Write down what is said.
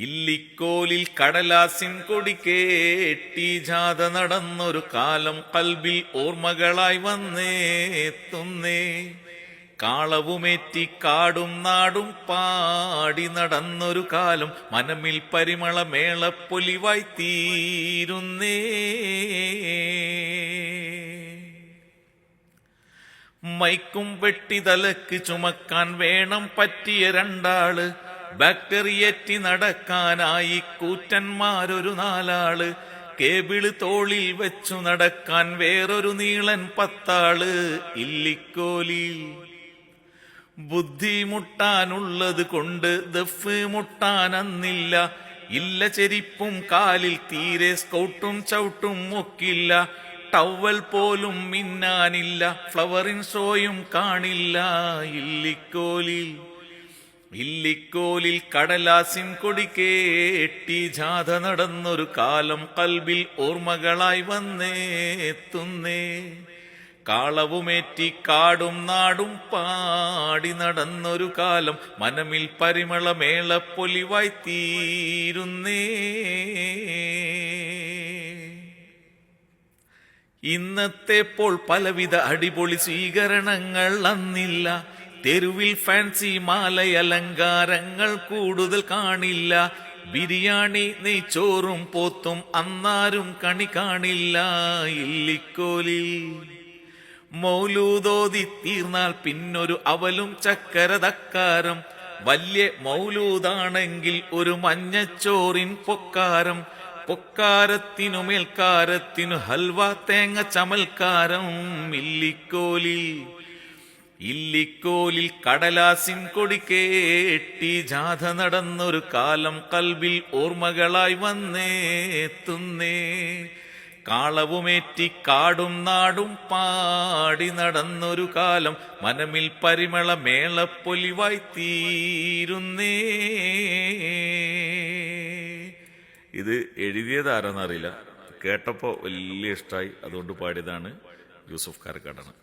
ഇല്ലിക്കോലിൽ കടലാസിൻ കൊടി കേട്ടി ജാഥ നടന്നൊരു കാലം കൽബിൽ ഓർമ്മകളായി വന്നേത്തുന്നേ. കാളവുമേറ്റി കാടും നാടും പാടി നടന്നൊരു കാലം മനമിൽ പരിമള മേളപ്പൊലിവായി തീരുന്നേ. മൈക്കും വെട്ടി തലക്ക് ചുമക്കാൻ വേണം പറ്റിയ രണ്ടാള്, ബാക്ടറിയേറ്റി നടക്കാനായി കൂറ്റന്മാരൊരു നാലാള്, കേബിള് തോളിൽ വെച്ചു നടക്കാൻ വേറൊരു നീളൻ 10 ആള്. ഇല്ലിക്കോലിൽ ബുദ്ധിമുട്ടാനുള്ളത് കൊണ്ട് ദഫ് മുട്ടാനന്നില്ല. ഇല്ല ചെരിപ്പും കാലിൽ തീരെ സ്കൗട്ടും ചവിട്ടും ഒക്കില്ല. ടവൽ പോലും മിന്നാനില്ല, ഫ്ലവറിൻ ഷോയും കാണില്ല. ഇല്ലിക്കോലിൽ കടലാസിൻ കൊടി കേട്ടി ജാഥ നടന്നൊരു കാലം കൽബിൽ ഓർമ്മകളായി വന്നേത്തുന്നേ. കാളവുമേറ്റി കാടും നാടും പാടി നടന്നൊരു കാലം മനമിൽ പരിമള മേളപ്പൊലിവായി തീരുന്നേ. ഇന്നത്തെ പോൾ പലവിധ അടിപൊളി സ്വീകരണങ്ങൾ അന്നില്ല. തെരുവിൽ ഫാൻസി മാലയലങ്കാരങ്ങൾ കൂടുതൽ കാണില്ല. ബിരിയാണി നെയ്ച്ചോറും പോത്തും അന്നാരും കണി കാണില്ല. ഇല്ലിക്കോലിൽ മൗലൂദോതി തീർന്നാൽ പിന്നൊരു അവലും ചക്കര തക്കാരം. വല്യ മൗലൂദാണെങ്കിൽ ഒരു മഞ്ഞച്ചോറിൻ പൊക്കാരം. പൊക്കാരത്തിനു മേൽക്കാരത്തിനു ഹൽവ തേങ്ങ ചമൽക്കാരം. ഇല്ലിക്കോലിൽ കടലാസിൻ കൊടി കേട്ടി ജാഥ നടന്നൊരു കാലം കൽബിൽ ഓർമ്മകളായി വന്നേത്തുന്നേ. കാളവുമേറ്റി കാടും നാടും പാടി നടന്നൊരു കാലം മനമിൽ പരിമള മേളപ്പൊലിവായി തീരുന്നേ. ഇത് എഴുതിയതാരെന്നറിയില്ല, കേട്ടപ്പോൾ വലിയ ഇഷ്ടമായി, അതുകൊണ്ട് പാടിയതാണ്. യൂസഫ് കാരക്കാടാണ്.